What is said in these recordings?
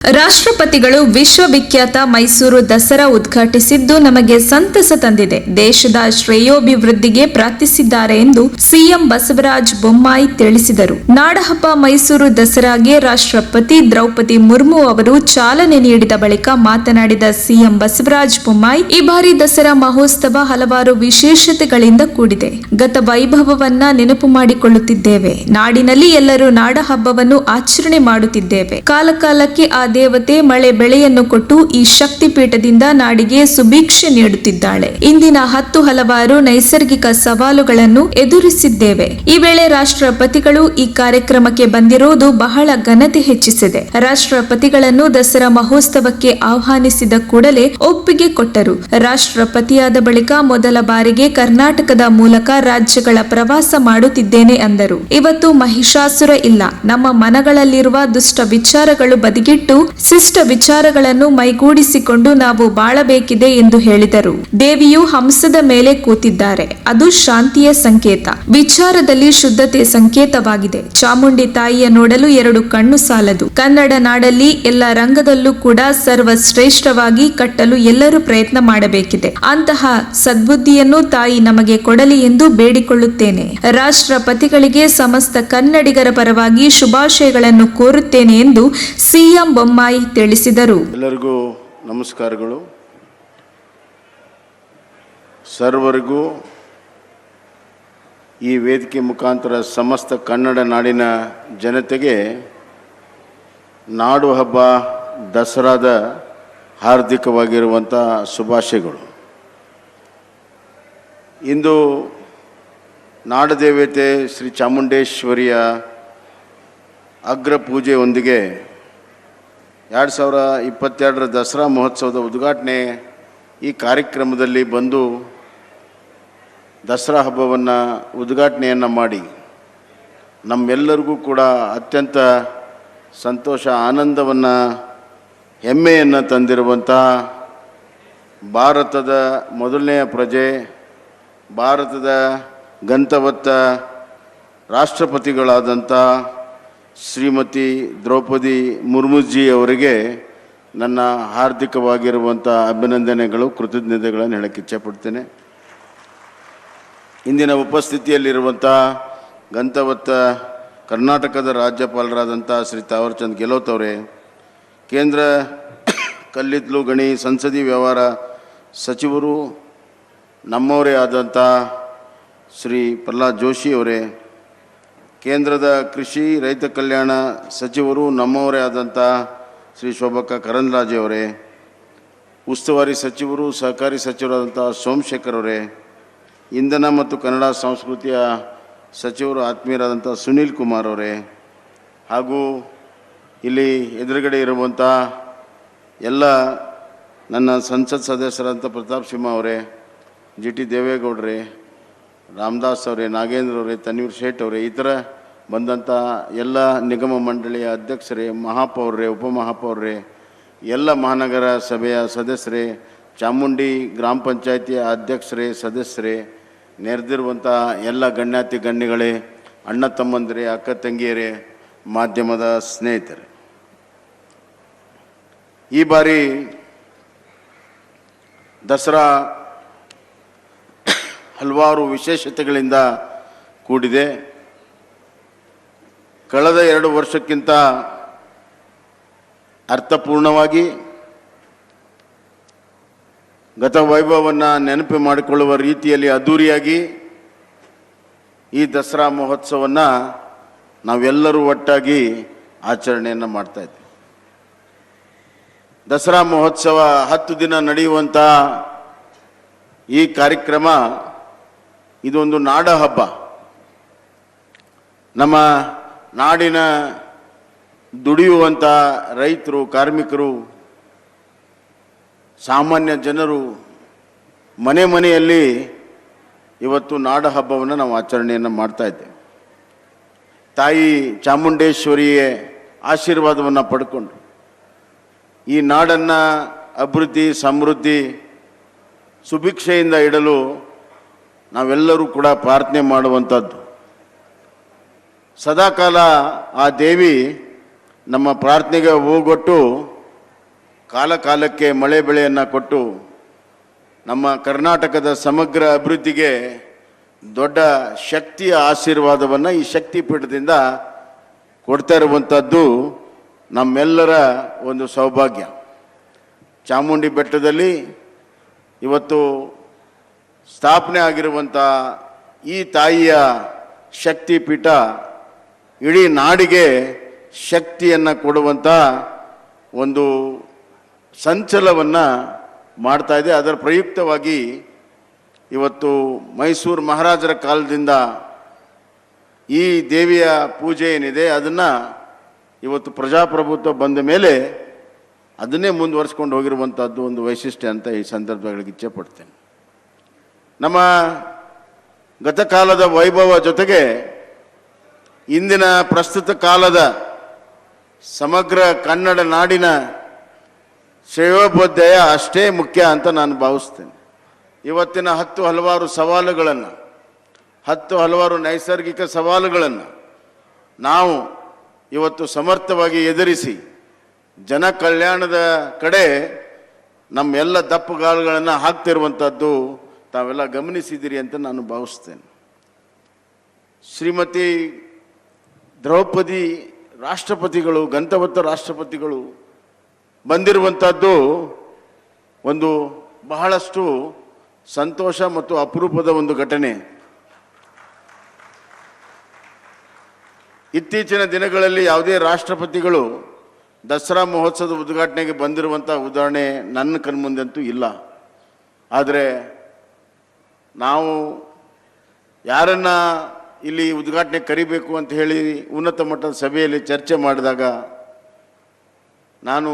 ರಾಷ್ಟ್ರಪತಿಗಳು ವಿಶ್ವವಿಖ್ಯಾತ ಮೈಸೂರು ದಸರಾ ಉದ್ಘಾಟಿಸಿದ್ದು ನಮಗೆ ಸಂತಸ ತಂದಿದೆ. ದೇಶದ ಶ್ರೇಯೋಭಿವೃದ್ಧಿಗೆ ಪ್ರಾರ್ಥಿಸಿದ್ದಾರೆ ಎಂದು ಸಿಎಂ ಬಸವರಾಜ ಬೊಮ್ಮಾಯಿ ತಿಳಿಸಿದರು. ನಾಡಹಬ್ಬ ಮೈಸೂರು ದಸರಾಗೆ ರಾಷ್ಟ್ರಪತಿ ದ್ರೌಪದಿ ಮುರ್ಮು ಅವರು ಚಾಲನೆ ನೀಡಿದ ಬಳಿಕ ಮಾತನಾಡಿದ ಸಿಎಂ ಬಸವರಾಜ ಬೊಮ್ಮಾಯಿ, ಈ ಬಾರಿ ದಸರಾ ಮಹೋತ್ಸವ ಹಲವಾರು ವಿಶೇಷತೆಗಳಿಂದ ಕೂಡಿದೆ. ಗತ ವೈಭವವನ್ನ ನೆನಪು ಮಾಡಿಕೊಳ್ಳುತ್ತಿದ್ದೇವೆ. ನಾಡಿನಲ್ಲಿ ಎಲ್ಲರೂ ನಾಡಹಬ್ಬವನ್ನು ಆಚರಣೆ ಮಾಡುತ್ತಿದ್ದೇವೆ. ಕಾಲಕಾಲಕ್ಕೆ ಆ ದೇವತೆ ಮಳೆ ಬೆಳೆಯನ್ನು ಕೊಟ್ಟು ಈ ಶಕ್ತಿ ಪೀಠದಿಂದ ನಾಡಿಗೆ ಸುಭಿಕ್ಷೆ ನೀಡುತ್ತಿದ್ದಾಳೆ. ಇಂದಿನ ಹಲವಾರು ನೈಸರ್ಗಿಕ ಸವಾಲುಗಳನ್ನು ಎದುರಿಸಿದ್ದೇವೆ. ಈ ವೇಳೆ ರಾಷ್ಟ್ರಪತಿಗಳು ಈ ಕಾರ್ಯಕ್ರಮಕ್ಕೆ ಬಂದಿರುವುದು ಬಹಳ ಘನತೆ ಹೆಚ್ಚಿಸಿದೆ. ರಾಷ್ಟ್ರಪತಿಗಳನ್ನು ದಸರಾ ಮಹೋತ್ಸವಕ್ಕೆ ಆಹ್ವಾನಿಸಿದ ಕೂಡಲೇ ಒಪ್ಪಿಗೆ ಕೊಟ್ಟರು. ರಾಷ್ಟ್ರಪತಿಯಾದ ಬಳಿಕ ಮೊದಲ ಬಾರಿಗೆ ಕರ್ನಾಟಕದ ಮೂಲಕ ರಾಜ್ಯಗಳ ಪ್ರವಾಸ ಮಾಡುತ್ತಿದ್ದೇನೆ ಅಂದರು. ಇವತ್ತು ಮಹಿಷಾಸುರ ಇಲ್ಲ. ನಮ್ಮ ಮನಗಳಲ್ಲಿರುವ ದುಷ್ಟ ವಿಚಾರಗಳು ಬದಿಗಿಟ್ಟು ಶಿಷ್ಟ ವಿಚಾರಗಳನ್ನು ಮೈಗೂಡಿಸಿಕೊಂಡು ನಾವು ಬಾಳಬೇಕಿದೆ ಎಂದು ಹೇಳಿದರು. ದೇವಿಯು ಹಂಸದ ಮೇಲೆ ಕೂತಿದ್ದಾರೆ. ಅದು ಶಾಂತಿಯ ಸಂಕೇತ. ವಿಚಾರದಲ್ಲಿ ಶುದ್ಧತೆ ಸಂಕೇತವಾಗಿದೆ. ಚಾಮುಂಡಿ ತಾಯಿಯ ನೋಡಲು ಎರಡು ಕಣ್ಣು ಸಾಲದು. ಕನ್ನಡ ನಾಡಲ್ಲಿ ಎಲ್ಲ ರಂಗದಲ್ಲೂ ಕೂಡ ಸರ್ವಶ್ರೇಷ್ಠವಾಗಿ ಕಟ್ಟಲು ಎಲ್ಲರೂ ಪ್ರಯತ್ನ ಮಾಡಬೇಕಿದೆ. ಅಂತಹ ಸದ್ಬುದ್ಧಿಯನ್ನು ತಾಯಿ ನಮಗೆ ಕೊಡಲಿ ಎಂದು ಬೇಡಿಕೊಳ್ಳುತ್ತೇನೆ. ರಾಷ್ಟ್ರಪತಿಗಳಿಗೆ ಸಮಸ್ತ ಕನ್ನಡಿಗರ ಪರವಾಗಿ ಶುಭಾಶಯಗಳನ್ನು ಕೋರುತ್ತೇನೆ ಎಂದು ಸಿಎಂ ಬೊಮ್ಮಾಯಿ ತಿಳಿಸಿದರು. ಎಲ್ಲರಿಗೂ ನಮಸ್ಕಾರಗಳು. ಸರ್ವರಿಗೂ ಈ ವೇದಿಕೆ ಮುಖಾಂತರ ಸಮಸ್ತ ಕನ್ನಡ ನಾಡಿನ ಜನತೆಗೆ ನಾಡು ಹಬ್ಬ ದಸರಾದ ಹಾರ್ದಿಕವಾಗಿರುವಂಥ ಶುಭಾಶಯಗಳು. ಇಂದು ನಾಡದೇವತೆ ಶ್ರೀ ಚಾಮುಂಡೇಶ್ವರಿಯ ಅಗ್ರ ಪೂಜೆಯೊಂದಿಗೆ 2022 ದಸರಾ ಮಹೋತ್ಸವದ ಉದ್ಘಾಟನೆ ಈ ಕಾರ್ಯಕ್ರಮದಲ್ಲಿ ಬಂದು ದಸರಾ ಹಬ್ಬವನ್ನು ಉದ್ಘಾಟನೆಯನ್ನು ಮಾಡಿ ನಮ್ಮೆಲ್ಲರಿಗೂ ಕೂಡ ಅತ್ಯಂತ ಸಂತೋಷ, ಆನಂದವನ್ನು, ಹೆಮ್ಮೆಯನ್ನು ತಂದಿರುವಂಥ ಭಾರತದ ಮೊದಲನೆಯ ಪ್ರಜೆ, ಭಾರತದ ಗಂತವತ್ತ ರಾಷ್ಟ್ರಪತಿಗಳಾದಂಥ ಶ್ರೀಮತಿ ದ್ರೌಪದಿ ಮುರ್ಮುಜಿ ಅವರಿಗೆ ನನ್ನ ಹಾರ್ದಿಕವಾಗಿರುವಂಥ ಅಭಿನಂದನೆಗಳು, ಕೃತಜ್ಞತೆಗಳನ್ನು ಹೇಳಕ್ಕೆ ಇಚ್ಛೆಪಡ್ತೇನೆ. ಇಂದಿನ ಉಪಸ್ಥಿತಿಯಲ್ಲಿರುವಂಥ ಗಂತವತ್ತ ಕರ್ನಾಟಕದ ರಾಜ್ಯಪಾಲರಾದಂಥ ಶ್ರೀ ತಾವರ್ಚಂದ್ ಗೆಹ್ಲೋಟ್ ಅವರೇ, ಕೇಂದ್ರ ಕಲ್ಲಿದ್ದಲು ಗಣಿ ಸಂಸದೀಯ ವ್ಯವಹಾರ ಸಚಿವರು ನಮ್ಮವರೇ ಆದಂಥ ಶ್ರೀ ಪ್ರಹ್ಲಾದ್ ಜೋಶಿ ಅವರೇ, ಕೇಂದ್ರದ ಕೃಷಿ ರೈತ ಕಲ್ಯಾಣ ಸಚಿವರು ನಮ್ಮವರೇ ಆದಂಥ ಶ್ರೀ ಶೋಭಕ್ಕ ಕರಂದ್ಲಾಜೆ ಅವರೇ, ಉಸ್ತುವಾರಿ ಸಚಿವರು ಸಹಕಾರಿ ಸಚಿವರಾದಂಥ ಸೋಮಶೇಖರ್ ಅವರೇ, ಇಂಧನ ಮತ್ತು ಕನ್ನಡ ಸಂಸ್ಕೃತಿಯ ಸಚಿವರು ಆತ್ಮೀಯರಾದಂಥ ಸುನೀಲ್ ಕುಮಾರ್ ಅವರೇ, ಹಾಗೂ ಇಲ್ಲಿ ಎದುರುಗಡೆ ಇರುವಂಥ ಎಲ್ಲ ನನ್ನ ಸಂಸತ್ ಸದಸ್ಯರಾದಂಥ ಪ್ರತಾಪ್ ಸಿಂಹ ಅವರೇ, ಜಿ ಟಿ ದೇವೇಗೌಡರೇ, ರಾಮದಾಸ್ ಅವರೇ, ನಾಗೇಂದ್ರ ಅವರೇ, ತನ್ವೀರ್ ಶೇಟ್ ಅವರೇ, ಈ ಥರ ಬಂದಂಥ ಎಲ್ಲ ನಿಗಮ ಮಂಡಳಿಯ ಅಧ್ಯಕ್ಷರೇ, ಮಹಾಪೌರರೇ, ಉಪಮಹಾಪೌರರೇ, ಎಲ್ಲ ಮಹಾನಗರ ಸಭೆಯ ಸದಸ್ಯರೇ, ಚಾಮುಂಡಿ ಗ್ರಾಮ ಪಂಚಾಯಿತಿಯ ಅಧ್ಯಕ್ಷರೇ, ಸದಸ್ಯರೇ, ನೆರೆದಿರುವಂಥ ಎಲ್ಲ ಗಣ್ಯಾತಿ ಗಣ್ಯಗಳೇ, ಅಣ್ಣ ತಮ್ಮಂದಿರೇ, ಅಕ್ಕ ತಂಗಿಯರೇ, ಮಾಧ್ಯಮದ ಸ್ನೇಹಿತರೆ, ಈ ಬಾರಿ ದಸರಾ ಹಲವಾರು ವಿಶೇಷತೆಗಳಿಂದ ಕೂಡಿದೆ. ಕಳೆದ 2 ವರ್ಷಕ್ಕಿಂತ ಅರ್ಥಪೂರ್ಣವಾಗಿ ಗತ ವೈಭವವನ್ನು ನೆನಪು ಮಾಡಿಕೊಳ್ಳುವ ರೀತಿಯಲ್ಲಿ ಅದ್ಧೂರಿಯಾಗಿ ಈ ದಸರಾ ಮಹೋತ್ಸವವನ್ನು ನಾವೆಲ್ಲರೂ ಒಟ್ಟಾಗಿ ಆಚರಣೆಯನ್ನು ಮಾಡ್ತಾಯಿದ್ವಿ. ದಸರಾ ಮಹೋತ್ಸವ 10 ದಿನ ನಡೆಯುವಂಥ ಈ ಕಾರ್ಯಕ್ರಮ ಇದೊಂದು ನಾಡ ಹಬ್ಬ. ನಮ್ಮ ನಾಡಿನ ದುಡಿಯುವಂಥ ರೈತರು, ಕಾರ್ಮಿಕರು, ಸಾಮಾನ್ಯ ಜನರು ಮನೆ ಮನೆಯಲ್ಲಿ ಇವತ್ತು ನಾಡ ಹಬ್ಬವನ್ನು ನಾವು ಆಚರಣೆಯನ್ನು ಮಾಡ್ತಾಯಿದ್ದೇವೆ. ತಾಯಿ ಚಾಮುಂಡೇಶ್ವರಿಯ ಆಶೀರ್ವಾದವನ್ನು ಪಡ್ಕೊಂಡು ಈ ನಾಡನ್ನು ಅಭಿವೃದ್ಧಿ, ಸಮೃದ್ಧಿ, ಸುಭಿಕ್ಷೆಯಿಂದ ಇಡಲು ನಾವೆಲ್ಲರೂ ಕೂಡ ಪ್ರಾರ್ಥನೆ ಮಾಡುವಂಥದ್ದು. ಸದಾಕಾಲ ಆ ದೇವಿ ನಮ್ಮ ಪ್ರಾರ್ಥನೆಗೆ ಹೋಗೊಟ್ಟು ಕಾಲ ಕಾಲಕ್ಕೆ ಮಳೆ ಬೆಳೆಯನ್ನು ಕೊಟ್ಟು ನಮ್ಮ ಕರ್ನಾಟಕದ ಸಮಗ್ರ ಅಭಿವೃದ್ಧಿಗೆ ದೊಡ್ಡ ಶಕ್ತಿಯ ಆಶೀರ್ವಾದವನ್ನು ಈ ಶಕ್ತಿ ಪೀಠದಿಂದ ಕೊಡ್ತಾ ಇರುವಂಥದ್ದು ನಮ್ಮೆಲ್ಲರ ಒಂದು ಸೌಭಾಗ್ಯ. ಚಾಮುಂಡಿ ಬೆಟ್ಟದಲ್ಲಿ ಇವತ್ತು ಸ್ಥಾಪನೆ ಆಗಿರುವಂಥ ಈ ತಾಯಿಯ ಶಕ್ತಿ ಪೀಠ ಇಡೀ ನಾಡಿಗೆ ಶಕ್ತಿಯನ್ನು ಕೊಡುವಂಥ ಒಂದು ಸಂಚಲವನ್ನು ಮಾಡ್ತಾ ಇದೆ. ಅದರ ಪ್ರಯುಕ್ತವಾಗಿ ಇವತ್ತು ಮೈಸೂರು ಮಹಾರಾಜರ ಕಾಲದಿಂದ ಈ ದೇವಿಯ ಪೂಜೆ ಏನಿದೆ ಅದನ್ನು ಇವತ್ತು ಪ್ರಜಾಪ್ರಭುತ್ವ ಬಂದ ಮೇಲೆ ಅದನ್ನೇ ಮುಂದುವರಿಸ್ಕೊಂಡು ಹೋಗಿರುವಂಥದ್ದು ಒಂದು ವೈಶಿಷ್ಟ್ಯ ಅಂತ ಈ ಸಂದರ್ಭಗಳಿಗೆ ಇಚ್ಛೆ ಪಡ್ತೇನೆ. ನಮ್ಮ ಗತಕಾಲದ ವೈಭವ ಜೊತೆಗೆ ಇಂದಿನ ಪ್ರಸ್ತುತ ಕಾಲದ ಸಮಗ್ರ ಕನ್ನಡ ನಾಡಿನ ಶ್ರೇಯೋಭ್ಯುದಯ ಅಷ್ಟೇ ಮುಖ್ಯ ಅಂತ ನಾನು ಭಾವಿಸ್ತೇನೆ. ಇವತ್ತಿನ ಹಲವಾರು ಸವಾಲುಗಳನ್ನು, ಹಲವಾರು ನೈಸರ್ಗಿಕ ಸವಾಲುಗಳನ್ನು ನಾವು ಇವತ್ತು ಸಮರ್ಥವಾಗಿ ಎದುರಿಸಿ ಜನ ಕಲ್ಯಾಣದ ಕಡೆ ನಮ್ಮೆಲ್ಲ ದಪ್ಪುಗಾಲುಗಳನ್ನು ಹಾಕ್ತಿರುವಂಥದ್ದು ತಾವೆಲ್ಲ ಗಮನಿಸಿದ್ದೀರಿ ಅಂತ ನಾನು ಭಾವಿಸ್ತೇನೆ. ಶ್ರೀಮತಿ ದ್ರೌಪದಿ ರಾಷ್ಟ್ರಪತಿಗಳು, ಗಂತವತ್ತ ರಾಷ್ಟ್ರಪತಿಗಳು ಬಂದಿರುವಂಥದ್ದು ಒಂದು ಬಹಳಷ್ಟು ಸಂತೋಷ ಮತ್ತು ಅಪರೂಪದ ಒಂದು ಘಟನೆ. ಇತ್ತೀಚಿನ ದಿನಗಳಲ್ಲಿ ಯಾವುದೇ ರಾಷ್ಟ್ರಪತಿಗಳು ದಸರಾ ಮಹೋತ್ಸವದ ಉದ್ಘಾಟನೆಗೆ ಬಂದಿರುವಂಥ ಉದಾಹರಣೆ ನನ್ನ ಕಣ್ಮುಂದಂತೂ ಇಲ್ಲ. ಆದರೆ ನಾವು ಯಾರನ್ನು ಇಲ್ಲಿ ಉದ್ಘಾಟನೆ ಕರಿಬೇಕು ಅಂತ ಹೇಳಿ ಉನ್ನತ ಮಟ್ಟದ ಸಭೆಯಲ್ಲಿ ಚರ್ಚೆ ಮಾಡಿದಾಗ ನಾನು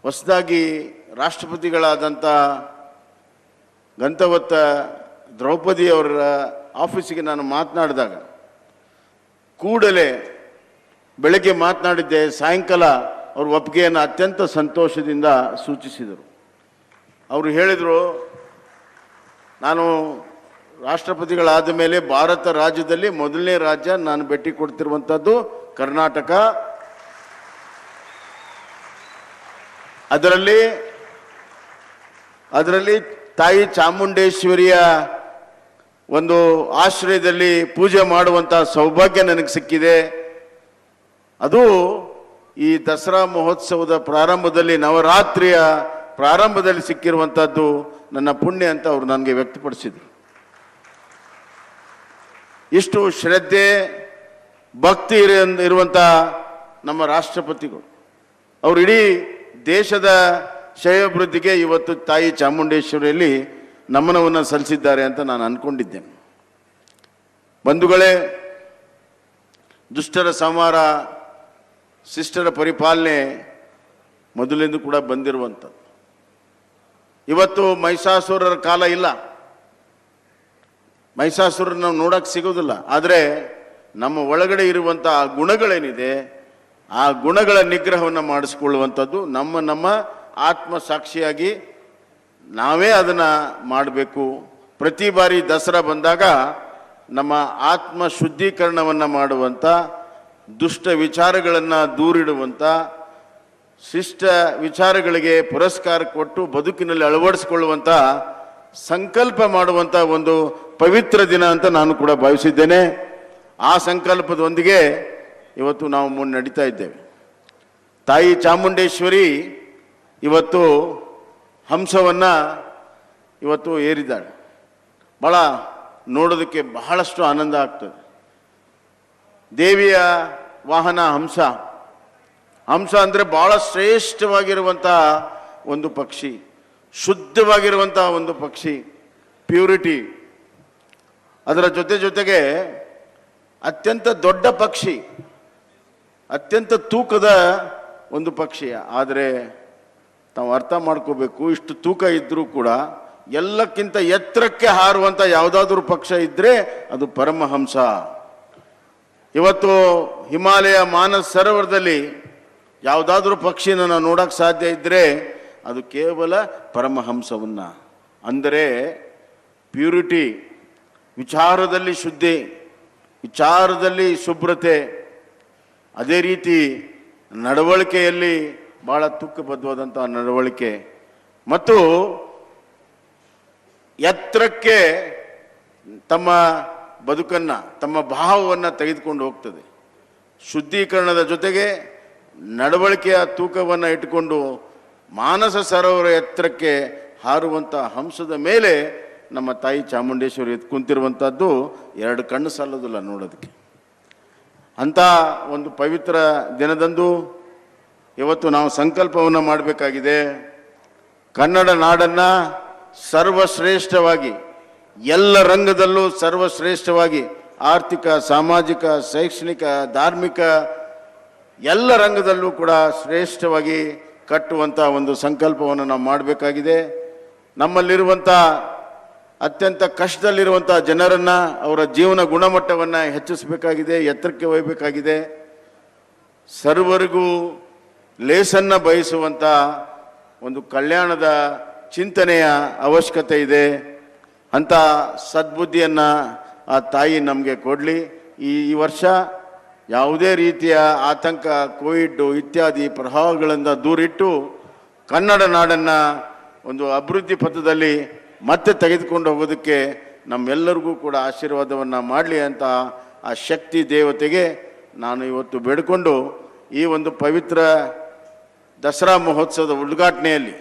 ಹೊಸದಾಗಿ ರಾಷ್ಟ್ರಪತಿಗಳಾದಂಥ ಗಂತವತ್ತ ದ್ರೌಪದಿ ಅವರ ಆಫೀಸಿಗೆ ನಾನು ಮಾತನಾಡಿದಾಗ ಕೂಡಲೇ ಬೆಳಗ್ಗೆ ಮಾತನಾಡಿದ್ದೆ, ಸಾಯಂಕಾಲ ಅವ್ರ ಒಪ್ಪಿಗೆಯನ್ನು ಅತ್ಯಂತ ಸಂತೋಷದಿಂದ ಸೂಚಿಸಿದರು. ಅವರು ಹೇಳಿದರು, ನಾನು ರಾಷ್ಟ್ರಪತಿಗಳಾದ ಮೇಲೆ ಭಾರತ ರಾಜ್ಯದಲ್ಲಿ ಮೊದಲನೇ ರಾಜ್ಯ ನಾನು ಭೇಟಿ ಕೊಡ್ತಿರುವಂಥದ್ದು ಕರ್ನಾಟಕ. ಅದರಲ್ಲಿ ತಾಯಿ ಚಾಮುಂಡೇಶ್ವರಿಯ ಒಂದು ಆಶ್ರಯದಲ್ಲಿ ಪೂಜೆ ಮಾಡುವಂಥ ಸೌಭಾಗ್ಯ ನನಗೆ ಸಿಕ್ಕಿದೆ. ಅದು ಈ ದಸರಾ ಮಹೋತ್ಸವದ ಪ್ರಾರಂಭದಲ್ಲಿ, ನವರಾತ್ರಿಯ ಪ್ರಾರಂಭದಲ್ಲಿ ಸಿಕ್ಕಿರುವಂಥದ್ದು ನನ್ನ ಪುಣ್ಯ ಅಂತ ಅವರು ನನಗೆ ವ್ಯಕ್ತಪಡಿಸಿದರು. ಇಷ್ಟು ಶ್ರದ್ಧೆ ಭಕ್ತಿ ಇರುವಂಥ ನಮ್ಮ ರಾಷ್ಟ್ರಪತಿಗಳು ಅವರು ಇಡೀ ದೇಶದ ಶ್ರೇಯೋಭಿವೃದ್ಧಿಗೆ ಇವತ್ತು ತಾಯಿ ಚಾಮುಂಡೇಶ್ವರಿಯಲ್ಲಿ ನಮನವನ್ನು ಸಲ್ಲಿಸಿದ್ದಾರೆ ಅಂತ ನಾನು ಅಂದ್ಕೊಂಡಿದ್ದೇನೆ. ಬಂಧುಗಳೇ, ದುಷ್ಟರ ಸಂಹಾರ, ಶಿಷ್ಟರ ಪರಿಪಾಲನೆ ಮೊದಲಿಂದ ಕೂಡ ಬಂದಿರುವಂಥದ್ದು. ಇವತ್ತು ಮಹಿಷಾಸುರರ ಕಾಲ ಇಲ್ಲ, ಮಹಿಷಾಸುರನ ನಾವು ನೋಡೋಕ್ಕೆ ಸಿಗೋದಿಲ್ಲ. ಆದರೆ ನಮ್ಮ ಒಳಗಡೆ ಇರುವಂಥ ಆ ಗುಣಗಳೇನಿದೆ, ಆ ಗುಣಗಳ ನಿಗ್ರಹವನ್ನು ಮಾಡಿಸ್ಕೊಳ್ಳುವಂಥದ್ದು ನಮ್ಮ ಆತ್ಮ ಸಾಕ್ಷಿಯಾಗಿ ನಾವೇ ಅದನ್ನು ಮಾಡಬೇಕು. ಪ್ರತಿ ಬಾರಿ ದಸರಾ ಬಂದಾಗ ನಮ್ಮ ಆತ್ಮ ಶುದ್ಧೀಕರಣವನ್ನು ಮಾಡುವಂಥ, ದುಷ್ಟ ವಿಚಾರಗಳನ್ನು ದೂರಿಡುವಂಥ, ಶಿಷ್ಟ ವಿಚಾರಗಳಿಗೆ ಪುರಸ್ಕಾರ ಕೊಟ್ಟು ಬದುಕಿನಲ್ಲಿ ಅಳವಡಿಸಿಕೊಳ್ಳುವಂಥ ಸಂಕಲ್ಪ ಮಾಡುವಂಥ ಒಂದು ಪವಿತ್ರ ದಿನ ಅಂತ ನಾನು ಕೂಡ ಭಾವಿಸಿದ್ದೇನೆ. ಆ ಸಂಕಲ್ಪದೊಂದಿಗೆ ಇವತ್ತು ನಾವು ಮುನ್ನಡೀತಾ ಇದ್ದೇವೆ. ತಾಯಿ ಚಾಮುಂಡೇಶ್ವರಿ ಇವತ್ತು ಹಂಸವನ್ನು ಇವತ್ತು ಏರಿದ್ದಾಳೆ. ಭಾಳ ನೋಡೋದಕ್ಕೆ ಬಹಳಷ್ಟು ಆನಂದ ಆಗ್ತದೆ. ದೇವಿಯ ವಾಹನ ಹಂಸ. ಹಂಸ ಅಂದರೆ ಭಾಳ ಶ್ರೇಷ್ಠವಾಗಿರುವಂಥ ಒಂದು ಪಕ್ಷಿ, ಶುದ್ಧವಾಗಿರುವಂಥ ಒಂದು ಪಕ್ಷಿ, ಪ್ಯೂರಿಟಿ. ಅದರ ಜೊತೆಗೆ ಅತ್ಯಂತ ದೊಡ್ಡ ಪಕ್ಷಿ, ಅತ್ಯಂತ ತೂಕದ ಒಂದು ಪಕ್ಷಿ. ಆದರೆ ತಾವು ಅರ್ಥ ಮಾಡ್ಕೋಬೇಕು, ಇಷ್ಟು ತೂಕ ಇದ್ದರೂ ಕೂಡ ಎಲ್ಲಕ್ಕಿಂತ ಎತ್ತರಕ್ಕೆ ಹಾರುವಂಥ ಯಾವುದಾದ್ರೂ ಪಕ್ಷ ಇದ್ದರೆ ಅದು ಪರಮಹಂಸ. ಇವತ್ತು ಹಿಮಾಲಯ ಮಾನಸ ಸರೋವರದಲ್ಲಿ ಯಾವುದಾದ್ರೂ ಪಕ್ಷಿನ ನಾವು ನೋಡೋಕ್ಕೆ ಸಾಧ್ಯ ಇದ್ದರೆ ಅದು ಕೇವಲ ಪರಮಹಂಸವನ್ನು. ಅಂದರೆ ಪ್ಯೂರಿಟಿ, ವಿಚಾರದಲ್ಲಿ ಶುದ್ಧಿ, ವಿಚಾರದಲ್ಲಿ ಶುಭ್ರತೆ, ಅದೇ ರೀತಿ ನಡವಳಿಕೆಯಲ್ಲಿ ಭಾಳ ತೂಕಬದ್ಧವಾದಂಥ ನಡವಳಿಕೆ ಮತ್ತು ಎತ್ತರಕ್ಕೆ ತಮ್ಮ ಬದುಕನ್ನು ತಮ್ಮ ಭಾವವನ್ನು ತೆಗೆದುಕೊಂಡು ಹೋಗ್ತದೆ. ಶುದ್ಧೀಕರಣದ ಜೊತೆಗೆ ನಡವಳಿಕೆಯ ತೂಕವನ್ನು ಇಟ್ಟುಕೊಂಡು ಮಾನಸ ಸರೋವರ ಎತ್ತರಕ್ಕೆ ಹಾರುವಂಥ ಹಂಸದ ಮೇಲೆ ನಮ್ಮ ತಾಯಿ ಚಾಮುಂಡೇಶ್ವರಿ ಎದ್ದು ಕುಂತಿರುವಂಥದ್ದು ಎರಡು ಕಣ್ಣು ಸಾಲೋದಿಲ್ಲ ನೋಡೋದಕ್ಕೆ. ಅಂಥ ಒಂದು ಪವಿತ್ರ ದಿನದಂದು ಇವತ್ತು ನಾವು ಸಂಕಲ್ಪವನ್ನು ಮಾಡಬೇಕಾಗಿದೆ. ಕನ್ನಡ ನಾಡನ್ನು ಸರ್ವಶ್ರೇಷ್ಠವಾಗಿ ಎಲ್ಲ ರಂಗದಲ್ಲೂ ಸರ್ವಶ್ರೇಷ್ಠವಾಗಿ ಆರ್ಥಿಕ, ಸಾಮಾಜಿಕ, ಶೈಕ್ಷಣಿಕ, ಧಾರ್ಮಿಕ ಎಲ್ಲ ರಂಗದಲ್ಲೂ ಕೂಡ ಶ್ರೇಷ್ಠವಾಗಿ ಕಟ್ಟುವಂಥ ಒಂದು ಸಂಕಲ್ಪವನ್ನು ನಾವು ಮಾಡಬೇಕಾಗಿದೆ. ನಮ್ಮಲ್ಲಿರುವಂಥ ಅತ್ಯಂತ ಕಷ್ಟದಲ್ಲಿರುವಂಥ ಜನರನ್ನು ಅವರ ಜೀವನ ಗುಣಮಟ್ಟವನ್ನು ಹೆಚ್ಚಿಸಬೇಕಾಗಿದೆ, ಎತ್ತರಕ್ಕೆ ಒಯ್ಯಬೇಕಾಗಿದೆ. ಸರ್ವರಿಗೂ ಲೇಸನ್ನು ಬಯಸುವಂಥ ಒಂದು ಕಲ್ಯಾಣದ ಚಿಂತನೆಯ ಅವಶ್ಯಕತೆ ಇದೆ. ಅಂಥ ಸದ್ಬುದ್ಧಿಯನ್ನು ಆ ತಾಯಿ ನಮಗೆ ಕೊಡಲಿ. ಈ ವರ್ಷ ಯಾವುದೇ ರೀತಿಯ ಆತಂಕ, ಕೋವಿಡ್ ಇತ್ಯಾದಿ ಪ್ರಭಾವಗಳಿಂದ ದೂರಿಟ್ಟು ಕನ್ನಡ ನಾಡನ್ನು ಒಂದು ಅಭಿವೃದ್ಧಿ ಪಥದಲ್ಲಿ ಮತ್ತೆ ತೆಗೆದುಕೊಂಡು ಹೋಗೋದಕ್ಕೆ ನಮ್ಮೆಲ್ಲರಿಗೂ ಕೂಡ ಆಶೀರ್ವಾದವನ್ನು ಮಾಡಲಿ ಅಂತ ಆ ಶಕ್ತಿ ದೇವತೆಗೆ ನಾನು ಇವತ್ತು ಬೇಡಿಕೊಂಡು ಈ ಒಂದು ಪವಿತ್ರ ದಸರಾ ಮಹೋತ್ಸವದ ಉದ್ಘಾಟನೆಯಲ್ಲಿ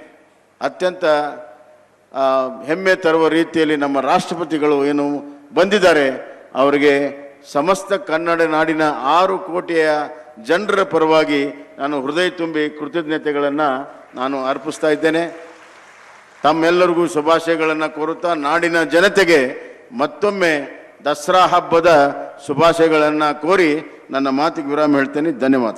ಅತ್ಯಂತ ಹೆಮ್ಮೆ ತರುವ ರೀತಿಯಲ್ಲಿ ನಮ್ಮ ರಾಷ್ಟ್ರಪತಿಗಳು ಏನು ಬಂದಿದ್ದಾರೆ, ಅವರಿಗೆ ಸಮಸ್ತ ಕನ್ನಡ ನಾಡಿನ 6 ಕೋಟಿಯ ಜನರ ಪರವಾಗಿ ನಾನು ಹೃದಯ ತುಂಬಿ ಕೃತಜ್ಞತೆಗಳನ್ನು ನಾನು ಅರ್ಪಿಸ್ತಾ ಇದ್ದೇನೆ. ತಮ್ಮೆಲ್ಲರಿಗೂ ಶುಭಾಶಯಗಳನ್ನು ಕೋರುತ್ತಾ ನಾಡಿನ ಜನತೆಗೆ ಮತ್ತೊಮ್ಮೆ ದಸರಾ ಹಬ್ಬದ ಶುಭಾಶಯಗಳನ್ನು ಕೋರಿ ನನ್ನ ಮಾತಿಗೆ ವಿರಾಮ ಹೇಳ್ತೇನೆ. ಧನ್ಯವಾದ.